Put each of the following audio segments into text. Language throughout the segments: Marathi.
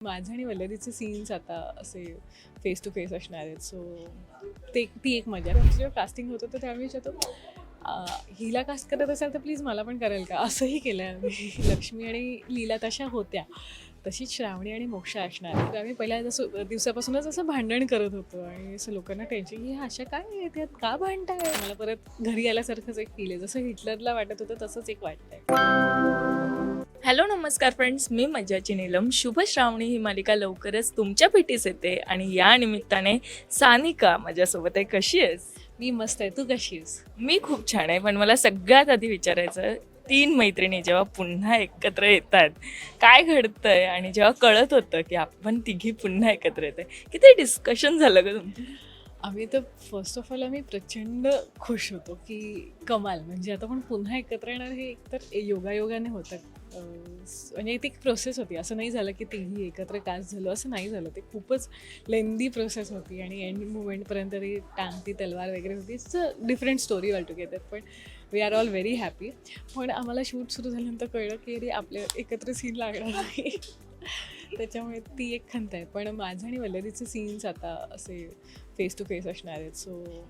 माझं आणि वल्लरीचे सीन्स आता असे फेस टू फेस असणार आहेत. सो ती एक मजा आहे. जेव्हा कास्टिंग होतं तर त्यावेळी विचारतो हिला कास्ट करत असाल तर प्लीज मला पण करेल का, असंही केलं आहे आम्ही. लक्ष्मी आणि लीला तशा होत्या, तशीच श्रावणी आणि मोक्षा असणार आहे. तर आम्ही पहिल्या दिवसापासूनच असं भांडण करत होतो आणि असं लोकांना टेन्शन की अशा काय येतात, का भांडताय. मला परत घरी आल्यासारखंच एक फील आहे, जसं हिटलरला वाटत होतं तसंच एक वाटतंय. हॅलो नमस्कार फ्रेंड्स, मी मज्जाची नीलम. शुभ श्रावणी ही मालिका लवकरच तुमच्या भेटीस येते आणि या निमित्ताने सानिका माझ्यासोबत आहे. कशी आहेस? मी मस्त आहे, तू कशी आहेस? मी खूप छान आहे. पण मला सगळ्यात आधी विचारायचं, 3 मैत्रिणी जेव्हा पुन्हा एकत्र येतात काय घडतंय, आणि जेव्हा कळत होतं की आपण तिघी पुन्हा एकत्र येतोय, किती डिस्कशन झालं ग तुमचं? आम्ही तर फर्स्ट ऑफ ऑल आम्ही प्रचंड खुश होतो की कमाल, म्हणजे आता पण पुन्हा एकत्र येणार हे एकतर योगायोगाने होतं. म्हणजे ती एक प्रोसेस होती, असं नाही झालं की तिघी एकत्र कास्ट झालं, असं नाही झालं. ते खूपच लेंदी प्रोसेस होती आणि एंड मुवमेंटपर्यंत ती टांगती तलवार वगैरे होती. It's a different story all together, पण we are all very happy. पण आम्हाला शूट सुरू झाल्यानंतर कळलं की अरे आपल्या एकत्र सीन लागणार नाही. त्याच्यामुळे ती एक खंत आहे. पण माझं आणि वल्लरीचे सीन्स आता असे फेस टू फेस असणार आहेत. सो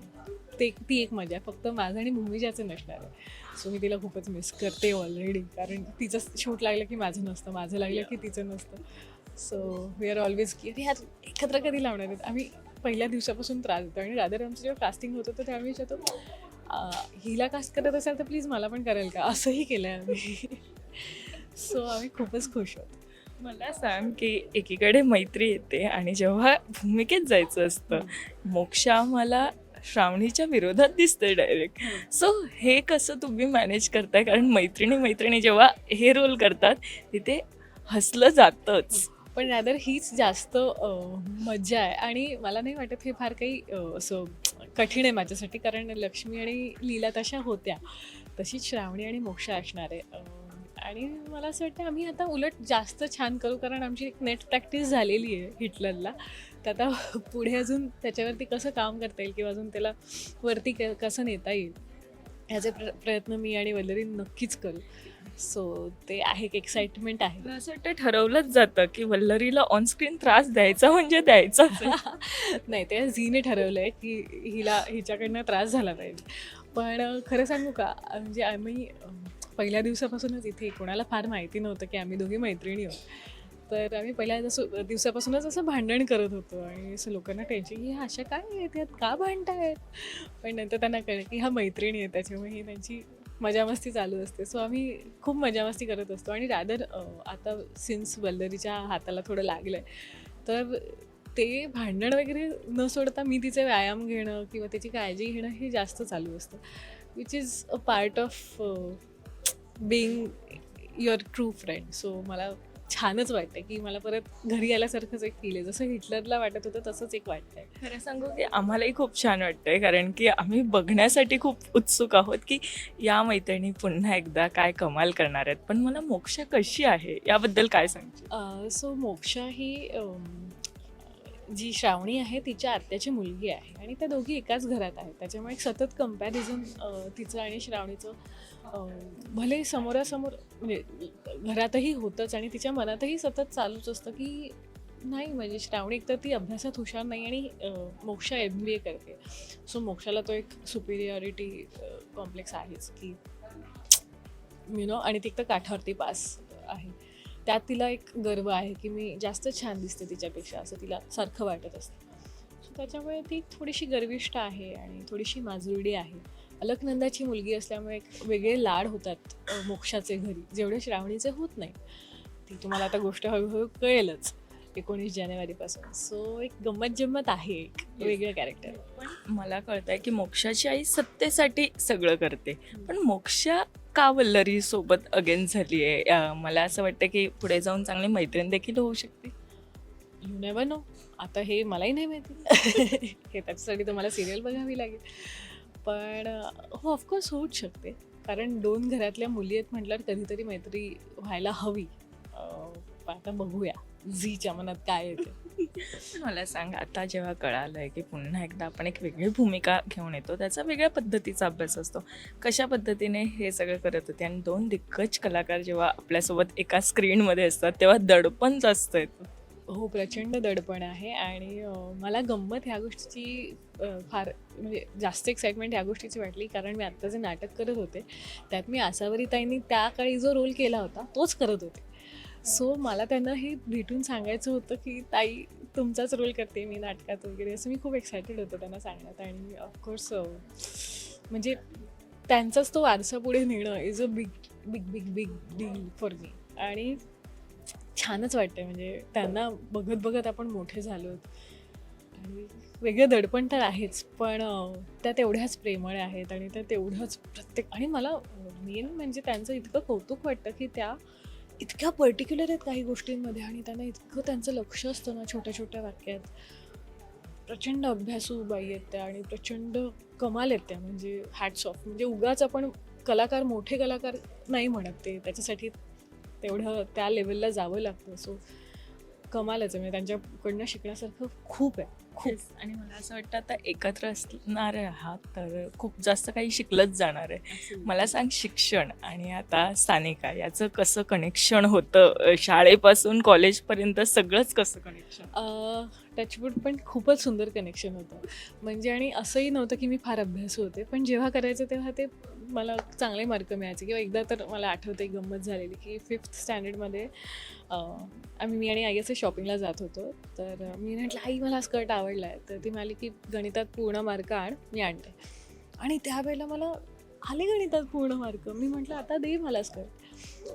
ती एक मजा आहे. फक्त माझं आणि भूमिजाचं नसणार आहे. सो मी तिला खूपच मिस करते ऑलरेडी, कारण तिचं शूट लागलं की माझं नसतं, माझं लागलं की तिचं नसतं. सो वी आर ऑलवेज की अरे यार एकत्र कधी लावणार आहेत. आम्ही पहिल्या दिवसापासून त्रास देतो आणि रादर आमचं जेव्हा कास्टिंग होतं तर त्यावेळी विचारतो हिला कास्ट करत असाल तर प्लीज मला पण करेल का, असंही केलं आहे आम्ही. सो आम्ही खूपच खुश आहोत. मला सांग की एकीकडे मैत्री येते आणि जेव्हा भूमिकेत जायचं असतं, मोक्षा मला श्रावणीच्या विरोधात दिसते डायरेक्ट. सो हे कसं तुम्ही मॅनेज करताय? कारण मैत्रिणी मैत्रिणी जेव्हा हे रोल करतात तिथे हसलं जातंच. पण रॅदर हीच जास्त मज्जा आहे आणि मला नाही वाटत हे फार काही असं कठीण आहे माझ्यासाठी, कारण लक्ष्मी आणि लीला तशा होत्या, तशीच श्रावणी आणि मोक्षा असणार आहे. आणि मला असं वाटतं आम्ही आता उलट जास्त छान करू, कारण आमची एक नेट प्रॅक्टिस झालेली आहे हिटलरला. तर आता पुढे अजून त्याच्यावरती कसं काम करता येईल किंवा अजून त्याला वरती कसं नेता येईल ह्याचे प्रयत्न मी आणि वल्लरी नक्कीच करू. सो ते आहे, एक एक्साइटमेंट आहे. मला असं वाटतं ठरवलंच जातं की वल्लरीला ऑनस्क्रीन त्रास द्यायचा म्हणजे द्यायचा. नाही, ते झीने ठरवलं आहे की हिच्याकडनं त्रास झाला पाहिजे. पण खरं सांगू का, म्हणजे आम्ही पहिल्या दिवसापासूनच इथे कोणाला फार माहिती नव्हतं की आम्ही दोघी मैत्रिणी आहोत. तर आम्ही पहिल्या दिवसापासूनच असं भांडण करत होतो आणि असं लोकांना टेन्शन की ह्या अशा काय येतात, का भांडतायत. पण नंतर त्यांना कळलं की ह्या मैत्रिणी आहेत, त्याच्यामुळे ही त्यांची मजामस्ती चालू असते. सो आम्ही खूप मजामस्ती करत असतो आणि रॅदर आता सिन्स वल्लरीच्या हाताला थोडं लागलं आहे तर ते भांडण वगैरे न सोडता मी तिचे व्यायाम घेणं किंवा त्याची काळजी घेणं हे जास्त चालू असतं, which is a part of being your true friend. So मला छानच वाटतं की मला परत घरी आल्यासारखंच एक फील आहे, जसं हिटलरला वाटत होतं तसंच एक वाटतंय. खरं सांगू की आम्हालाही खूप छान वाटतंय, कारण की आम्ही बघण्यासाठी खूप उत्सुक आहोत की या मैत्रिणी पुन्हा एकदा काय कमाल करणार आहेत. पण मला मोक्षा कशी आहे याबद्दल काय सांगते? सो मोक्षा ही जी श्रावणी आहे तिच्या आत्याची मुलगी आहे आणि त्या दोघी एकाच घरात आहेत. त्याच्यामुळे एक सतत कंपॅरिझन तिचं आणि श्रावणीचं भले समोरासमोर म्हणजे घरातही होतंच आणि तिच्या मनातही सतत चालूच असतं की नाही, म्हणजे श्रावणी एकतर ती अभ्यासात हुशार नाही आणि मोक्षा MBA करते. सो मोक्षाला तो एक सुपिरियॉरिटी कॉम्प्लेक्स आहेच की आणि ती एकतर काठावरती पास आहे. त्यात तिला एक गर्व आहे की मी जास्त छान दिसते तिच्यापेक्षा, असं तिला सारखं वाटत असतं. सो त्याच्यामुळे ती थोडीशी गर्विष्ठ आहे आणि थोडीशी माजुरडी आहे. अलकनंदाची मुलगी असल्यामुळे एक वेगळे लाड होतात मोक्षाचे घरी, जेवढे श्रावणीचे होत नाही. ती तुम्हाला आता गोष्ट हळूहळू कळेलच 19 जानेवारीपासून. सो एक गंमत जम्मत आहे, एक वेगळं कॅरेक्टर. पण मला कळतंय की मोक्षाची आई सत्तेसाठी सगळं करते, पण मोक्षा का वल्लरी सोबत अगेन्स्ट झाली आहे? मला असं वाटतं की पुढे जाऊन चांगली मैत्रीण देखील होऊ शकते. You never know. आता हे मलाही नाही माहिती. हे त्याच्यासाठी तुम्हाला सिरियल बघावी लागेल. पण हो, ऑफकोर्स होऊच शकते, कारण 2 घरातल्या मुली आहेत म्हटल्यावर कधीतरी मैत्री व्हायला हवी. पण आता बघूया झीच्या मनात काय येते. मला सांग, आता जेव्हा कळालंय की पुन्हा एकदा आपण एक वेगळी भूमिका घेऊन येतो, त्याचा वेगळ्या पद्धतीचा अभ्यास असतो, कशा पद्धतीने हे सगळं करत होते, आणि 2 दिग्गज कलाकार जेव्हा आपल्यासोबत एका स्क्रीनमध्ये असतात तेव्हा दडपण जास्त येतं. हो, प्रचंड दडपण आहे आणि मला गंमत ह्या गोष्टीची फार म्हणजे जास्त एक्साइटमेंट ह्या गोष्टीची वाटली, कारण मी आत्ता जे नाटक करत होते त्यात मी आसावरीताईंनी त्या काळी जो रोल केला होता तोच करत होते. सो मला त्यांना हे भेटून सांगायचं होतं की ताई तुमचाच रोल करते मी नाटकात वगैरे, असं मी खूप एक्सायटेड होतं त्यांना सांगण्यात. आणि ऑफकोर्स म्हणजे त्यांचाच तो वारसा पुढे नेणं is a big big big big deal for me. आणि छानच वाटतंय, म्हणजे त्यांना बघत बघत आपण मोठे झालो आणि वेगळं दडपण तर आहेच, पण त्या तेवढ्याच प्रेमळ आहेत आणि त्या तेवढंच प्रत्येक. आणि मला मेन म्हणजे त्यांचं इतकं कौतुक वाटतं की त्या इतक्या पर्टिक्युलर आहेत काही गोष्टींमध्ये आणि त्यांना इतकं त्यांचं लक्ष असतं ना छोट्या छोट्या वाक्यात. प्रचंड अभ्यासू बाई आहेत त्या आणि प्रचंड कमाल आहेत त्या, म्हणजे हॅट्स ऑफ. म्हणजे उगाच आपण कलाकार, मोठे कलाकार नाही म्हणत, ते त्याच्यासाठी तेवढं त्या लेवलला जावं लागतं. सो कमालच आहे, म्हणजे त्यांच्याकडनं शिकण्यासारखं खूप आहे, खूप. आणि मला असं वाटतं आता एकत्र असणार आहात तर खूप जास्त काही शिकलंच जाणार आहे. मला सांग, शिक्षण आणि आता सानिका याचं कसं कनेक्शन होतं? शाळेपासून कॉलेजपर्यंत सगळंच कसं कनेक्शन? टचवूड पण खूपच सुंदर कनेक्शन होतं. म्हणजे आणि असंही नव्हतं की मी फार अभ्यासू होते, पण जेव्हा करायचं तेव्हा ते मला चांगले मार्क मिळायचे. किंवा एकदा तर मला आठवतं एक गंमत झालेली की 5th स्टँडर्डमध्ये मी आणि आई असं शॉपिंगला जात होतो. तर मी म्हटलं आई मला स्कर्ट आवडला आहे, तर ती म्हणाली की गणितात पूर्ण मार्क आण, मी आणते. आणि त्यावेळेला मला आले गणितात पूर्ण मार्क. मी म्हटलं आता दे मला स्कर्ट.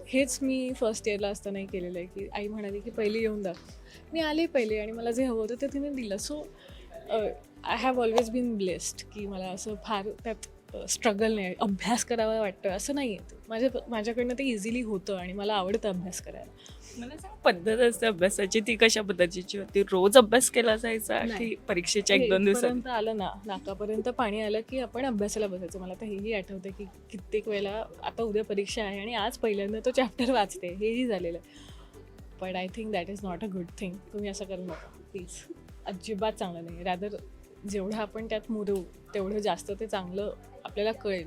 हेच मी फर्स्ट इयरला असतानाही केलेलं आहे की आई म्हणाली की पहिली येऊन दाखव. मी आले पहिले आणि मला जे हवं होतं ते तिने दिलं. So I have always been blessed की मला असं फार त्यात स्ट्रगल नाही, अभ्यास करावा वाटतं असं नाही आहे. माझ्याकडनं ते इझिली होतं आणि मला आवडतं अभ्यास करायला. मला सांग, पद्धत असते अभ्यासाची ती कशा पद्धतीची होती? रोज अभ्यास केला जायचा नाही. की परीक्षेच्या 1-2 दिवसात? इथपर्यंत आलं ना, नाकापर्यंत पाणी आलं की आपण अभ्यासाला बसायचं. मला तर हेही आठवतं की कित्येक वेळेला आता उद्या परीक्षा आहे आणि आज पहिल्यांदा तो चॅप्टर वाचते, हेही झालेलं आहे. पण I think that is not a good thing. तुम्ही असं करू नका प्लीज, अजिबात चांगलं नाही. रॅदर जेवढं आपण त्यात मुरवू तेवढं जास्त ते चांगलं आपल्याला कळेल.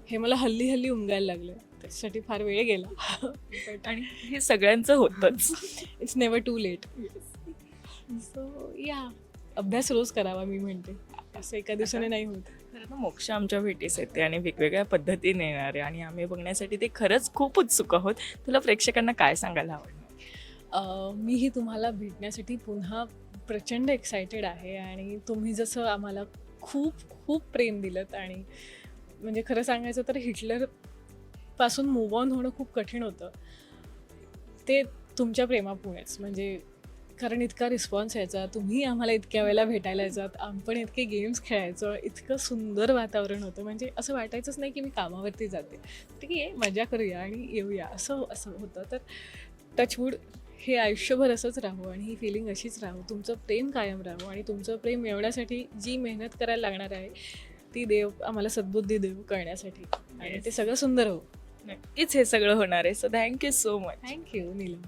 हे मला हल्ली उमगायला लागलं, त्याच्यासाठी फार वेळ गेला. आणि हे सगळ्यांचं होतंच. It's never too late. So या, अभ्यास रोज करावा मी म्हणते, असं एका दिवसाने नाही होत. खरं तर मोक्ष आमच्या भेटीस येते आणि वेगवेगळ्या पद्धतीने येणार आहे आणि आम्ही बघण्यासाठी ते खरंच खूप उत्सुक आहोत. तुला प्रेक्षकांना काय सांगायला आवडणार? मीही तुम्हाला भेटण्यासाठी पुन्हा प्रचंड एक्सायटेड आहे. आणि तुम्ही जसं आम्हाला खूप खूप प्रेम दिलं, आणि म्हणजे खरं सांगायचं तर हिटलरपासून मूव्ह ऑन होणं खूप कठीण होतं, ते तुमच्या प्रेमामुळेच. म्हणजे कारण इतका रिस्पॉन्स यायचा, तुम्ही आम्हाला इतक्या वेळेला भेटायला यायचात, आपण इतके गेम्स खेळायचो, इतकं सुंदर वातावरण होतं. म्हणजे असं वाटायचंच नाही की मी कामावरती जाते, ठीक आहे मजा करूया आणि येऊया, असं असं होतं. तर टचवूड हे आयुष्यभर असंच राहू आणि ही फिलिंग अशीच राहू, तुमचं प्रेम कायम राहू. आणि तुमचं प्रेम मिळवण्यासाठी जी मेहनत करायला लागणार आहे ती देव आम्हाला सद्बुद्धी देऊ करण्यासाठी, आणि ते सगळं सुंदर हो. नक्कीच हे सगळं होणार आहे. So thank you so much. Thank you Neelam.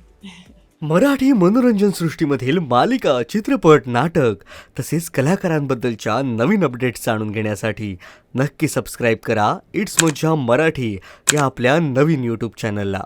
Marathi मनोरंजन सृष्टीमधील मालिका, चित्रपट, नाटक तसेच कलाकारांबद्दलच्या नवीन अपडेट्स जाणून घेण्यासाठी नक्की सबस्क्राईब करा इट्स मज्जा मराठी या आपल्या नवीन यूट्यूब चॅनलला.